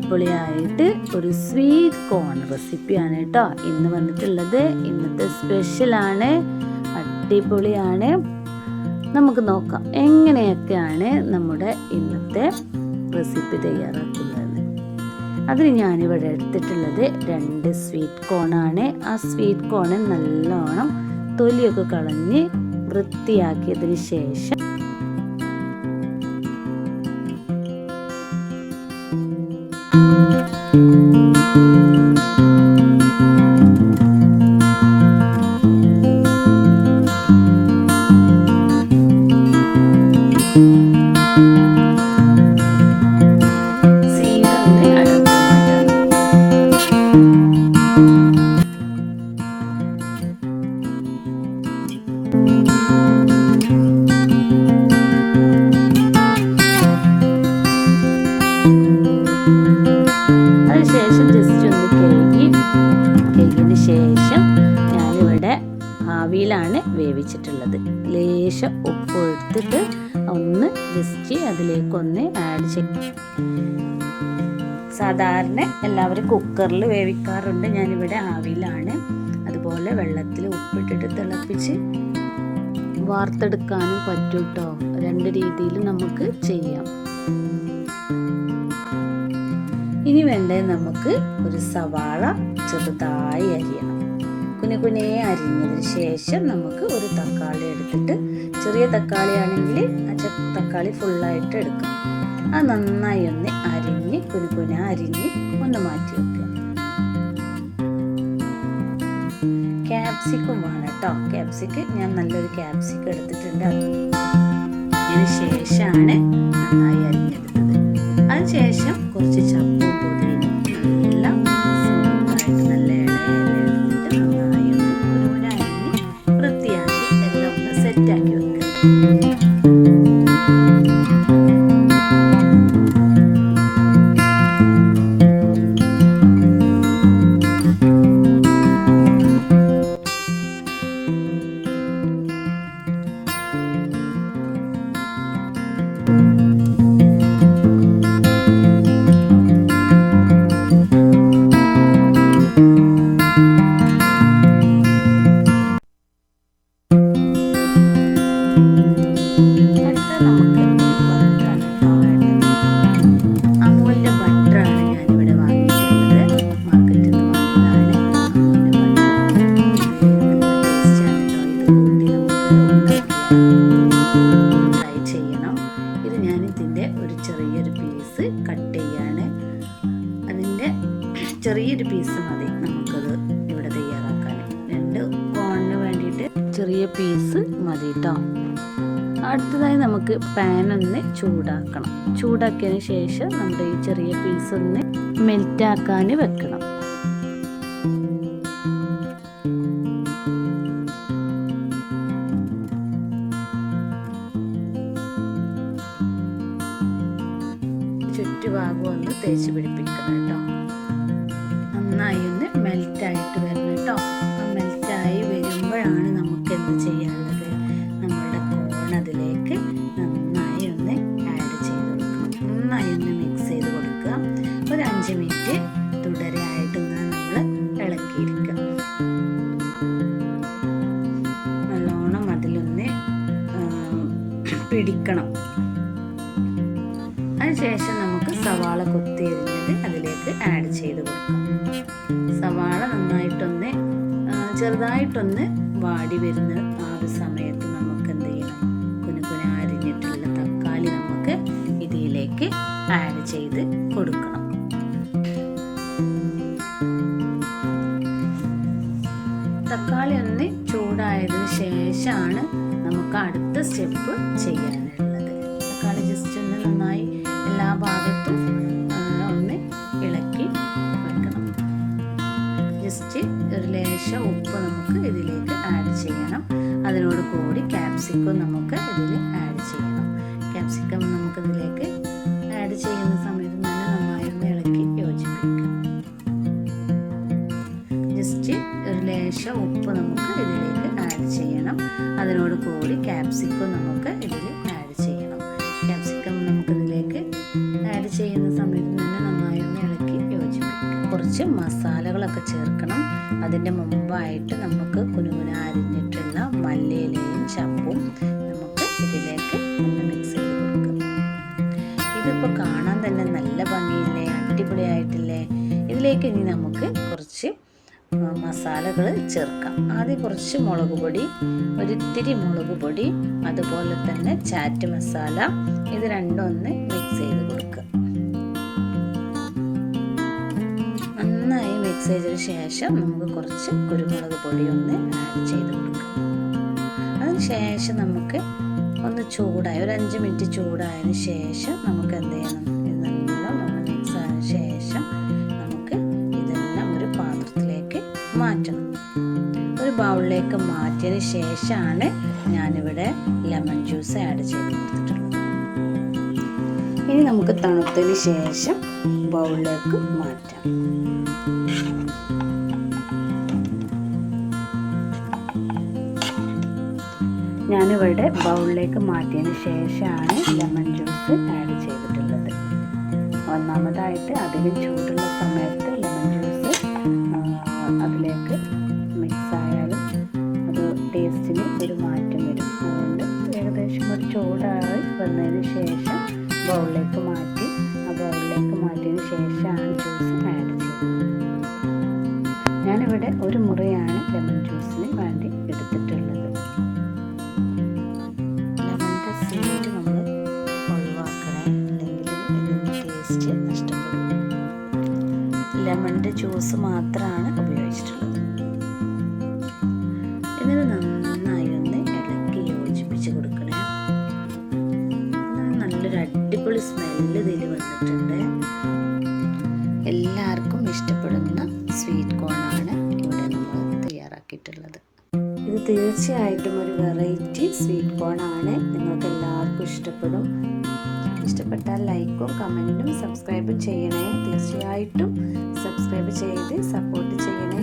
അടിപൊളിയായിട്ട് ഒരു sweet corn റെസിപ്പിയാണ് കേട്ടോ ഇന്ന് വന്നിട്ടുള്ളത്. ഇന്നത്തെ സ്പെഷ്യലാണ്, അടിപൊളിയാണ്. നമുക്ക് നോക്കാം എങ്ങനെയൊക്കെയാണ് നമ്മുടെ ഇന്നത്തെ റെസിപ്പി തയ്യാറാക്കുന്നത്. അതിന് ഞാനിവിടെ എടുത്തിട്ടുള്ളത് 2 സ്വീറ്റ് കോണാണ്. ആ സ്വീറ്റ് കോണ് നല്ലോണം തൊലിയൊക്കെ കളഞ്ഞ് വൃത്തിയാക്കിയതിന് ശേഷം അതിനുശേഷം ജസ്റ്റ് ഒന്ന് കഴുകിയതിന് ശേഷം ഞാനിവിടെ ആവിയിലാണ് വേവിച്ചിട്ടുള്ളത്. ലേശം ഉപ്പ് എടുത്തിട്ട് ഒന്ന് ജസ്റ്റ് അതിലേക്കൊന്ന് ആഡ് ചെയ്യും. സാധാരണ എല്ലാവരും കുക്കറിൽ വേവിക്കാറുണ്ട്, ഞാനിവിടെ ആവിയിലാണ്. അതുപോലെ വെള്ളത്തിൽ ഉപ്പിട്ടിട്ട് തിളപ്പിച്ച് വാർത്തെടുക്കാനും പറ്റും കേട്ടോ. 2 രീതിയിൽ നമുക്ക് ചെയ്യാം. ഇനി വേണ്ടത് നമുക്ക് ഒരു സവാള ചെറുതായി അരിയണം. കുനുകുനെ അരിഞ്ഞതിന് ശേഷം നമുക്ക് ഒരു തക്കാളി എടുത്തിട്ട്, ചെറിയ തക്കാളി ആണെങ്കിൽ ആ തക്കാളി ഫുള്ളായിട്ട് എടുക്കാം. അത് നന്നായി ഒന്ന് അരിഞ്ഞ് കുനുകുന അരിഞ്ഞ് ഒന്ന് മാറ്റി വെക്കുക. ക്യാപ്സിക്കം വേണം കേട്ടോ. ക്യാപ്സിക്കം ഞാൻ നല്ലൊരു ക്യാപ്സിക്കം എടുത്തിട്ടുണ്ട്. അതിന് ശേഷമാണ് നന്നായി അരിഞ്ഞെടുത്തത്. അതിനുശേഷം കുറച്ച് ചപ്പും പൊടിയും എല്ലാം സ്മൂത്തായിട്ട് നല്ല ഇളയെടുത്തിട്ട് നന്നായി ഒന്ന് കുനുകുന അരിഞ്ഞ് വൃത്തിയാക്കി എല്ലാം ഒന്ന് സെറ്റാക്കി വെക്കുക. ചെറിയൊരു പീസ് മതി നമുക്കത് ഇവിടെ തയ്യാറാക്കാൻ. 2 കോണിന് വേണ്ടിയിട്ട് ചെറിയ പീസ് മതി കേട്ടോ. അടുത്തതായി നമുക്ക് പാൻ ഒന്ന് ചൂടാക്കണം. ചൂടാക്കിയതിന് ശേഷം നമ്മുടെ ഈ ചെറിയ പീസ് ഒന്ന് മെൽറ്റാക്കാൻ വെക്കണം. ചുറ്റുഭാഗം ഒന്ന് തേച്ച് പിടിപ്പിക്കണം കേട്ടോ. നന്നായി ഒന്ന് മെൽറ്റായിട്ട് വരണം കേട്ടോ. ആ മെൽറ്റായി വരുമ്പോഴാണ് നമുക്ക് എന്ത് ചെയ്യാനുള്ളത്, നമ്മളുടെ കോൺ അതിലേക്ക് നന്നായി ഒന്ന് ആഡ് ചെയ്ത് കൊടുക്കണം. നന്നായി ഒന്ന് മിക്സ് ചെയ്ത് കൊടുക്കുക. ഒരു 5 മിനിറ്റ് തുടരെയായിട്ട് ഇങ്ങനെ നമ്മൾ ഇളക്കിയിരിക്കുക. നല്ലോണം അതിലൊന്ന് പിടിക്കണം. അതിനുശേഷം നമുക്ക് സവാള കൊത്തി എരിഞ്ഞത് അതിലേക്ക് ആഡ് ചെയ്ത് കൊടുക്കാം. സവാള നന്നായിട്ടൊന്ന് ചെറുതായിട്ടൊന്ന് വാടി വരുന്ന ആ ഒരു സമയത്ത് നമുക്ക് എന്ത് ചെയ്യണം, കുനുകുന അരിഞ്ഞിട്ടുള്ള തക്കാളി നമുക്ക് ഇതിലേക്ക് ആഡ് ചെയ്ത് കൊടുക്കണം. തക്കാളി ഒന്ന് ചൂടായതിനു ശേഷമാണ് നമുക്ക് അടുത്ത സ്റ്റെപ്പ് ചെയ്യാനുള്ളത്. തക്കാളി ജസ്റ്റ് ഒന്ന് നന്നായി എല്ലാ ഭാഗത്തും ഒന്ന് ഇളക്കി വെക്കണം. ജസ്റ്റ് ഒരു ലേശം ഉപ്പ് നമുക്ക് ഇതിലേക്ക് ആഡ് ചെയ്യണം. അതിനോട് കൂടി ക്യാപ്സിക്കം നമുക്ക് ഇതിൽ ആഡ് ചെയ്യണം. ക്യാപ്സിക്കം നമുക്ക് ഇതിലേക്ക് ആഡ് ചെയ്യുന്ന സമയത്ത് തന്നെ നന്നായി ഒന്ന് ഇളക്കി യോജിപ്പിക്കാം. ജസ്റ്റ് ഒരു ലേശം ഉപ്പ് നമുക്ക് ഇതിലേക്ക് ആഡ് ചെയ്യണം. അതിനോട് കൂടി ക്യാപ്സിക്കം നമുക്ക് ഇതിൽ ആഡ് ചെയ്യണം. ക്യാപ്സിക്കം നമുക്ക് ഇതിലേക്ക് ആഡ് ചെയ്യുന്ന സമയത്ത് തന്നെ നന്നായി ഒന്ന് ഇളക്കി ഒക്കെ ചേർക്കണം. അതിൻ്റെ മുമ്പായിട്ട് നമുക്ക് കുനുകുന അരിഞ്ഞിട്ടുള്ള മല്ലിയിലയും ചപ്പും നമുക്ക് ഇതിലേക്ക് ഒന്ന് മിക്സ് ചെയ്ത് കൊടുക്കാം. ഇതിപ്പോൾ കാണാൻ തന്നെ നല്ല ഭംഗിയില്ലേ, അടിപൊളിയായിട്ടില്ലേ. ഇതിലേക്ക് ഇനി നമുക്ക് കുറച്ച് മസാലകൾ ചേർക്കാം. ആദ്യം കുറച്ച് മുളക് പൊടി, ഒരിത്തിരി മുളക് പൊടി, അതുപോലെ തന്നെ ചാറ്റ് മസാല, ഇത് രണ്ടും ഒന്ന് മിക്സ് ചെയ്ത് കൊടുക്കുക. നന്നായി മിക്സ് ചെയ്തതിന് ശേഷം നമുക്ക് കുറച്ച് കുരുമുളക് പൊടി ഒന്ന് ആഡ് ചെയ്ത് കൊടുക്കുക. അതിന് ശേഷം നമുക്ക് ഒന്ന് ചൂടായി ഒരു 5 മിനിറ്റ് ചൂടായതിന് ശേഷം നമുക്ക് എന്ത് ചെയ്യണം, ഇതെല്ലാം ഒന്ന് മിക്സ് ആയതിനു ശേഷം നമുക്ക് ഇതെല്ലാം ഒരു പാത്രത്തിലേക്ക് മാറ്റണം. ഒരു ബൗളിലേക്ക് മാറ്റിയതിന് ശേഷമാണ് ഞാനിവിടെ ലെമൺ ജ്യൂസ് ആഡ് ചെയ്ത് കൊടുത്തിട്ടുള്ളത്. ഇനി നമുക്ക് തണുത്തതിന് ശേഷം ബൗളിലേക്ക് മാറ്റാം. ഞാനിവിടെ ബൗളിലേക്ക് മാറ്റിയതിന് ശേഷമാണ് ലെമൺ ജ്യൂസ് ആഡ് ചെയ്തിട്ടുള്ളത്. ഒന്നാമതായിട്ട് അധികം ചൂടുള്ള സമയത്ത് ലെമൺ ജ്യൂസ് അതിലേക്ക് മിക്സ് ആയാലും അത് ടേസ്റ്റിന് ഒരു മാറ്റം വരും. അതുകൊണ്ട് ഏകദേശം ഒരു ചൂടായി വന്നതിന് ശേഷം ബൗളിലേക്ക് മാറ്റി, ആ ബൗളിലേക്ക് മാറ്റിയതിന് ശേഷമാണ് ജ്യൂസ് ആഡ് ചെയ്തത്. ഞാനിവിടെ ഒരു മുറിയാണ് ലെമൺ ജ്യൂസിന് വേണ്ടി എടുത്തിട്ടുള്ളത്. ലെമണിൻ്റെ സീഡ് നമ്മൾ ഒഴിവാക്കണേ, അല്ലെങ്കിൽ ഇതിൻ്റെ ടേസ്റ്റ് നഷ്ടപ്പെടും. ലെമണിൻ്റെ ജ്യൂസ് മാത്രമാണ് ഉപയോഗിച്ചിട്ടുള്ളത്. ഇതിന് നന്നായി ഒന്ന് ഇളക്കി യോജിപ്പിച്ച് കൊടുക്കണേ. നല്ലൊരു അടിപൊളി സ്മെല്ല് ഇതിൽ വന്നിട്ടുണ്ട്. എല്ലാവർക്കും ഇഷ്ടപ്പെടുന്ന സ്വീറ്റ് കോണാണ് ഇവിടെ നമ്മൾ തയ്യാറാക്കിയിട്ടുള്ളത്. ഇത് തീർച്ചയായിട്ടും ഒരു വെറൈറ്റി സ്വീറ്റ് കോണാണ്. നിങ്ങൾക്ക് എല്ലാവർക്കും ഇഷ്ടപ്പെടും. ഇഷ്ടപ്പെട്ടാൽ ലൈക്കും കമൻറ്റും സബ്സ്ക്രൈബും ചെയ്യണേ. തീർച്ചയായിട്ടും സബ്സ്ക്രൈബ് ചെയ്ത് സപ്പോർട്ട് ചെയ്യണേ.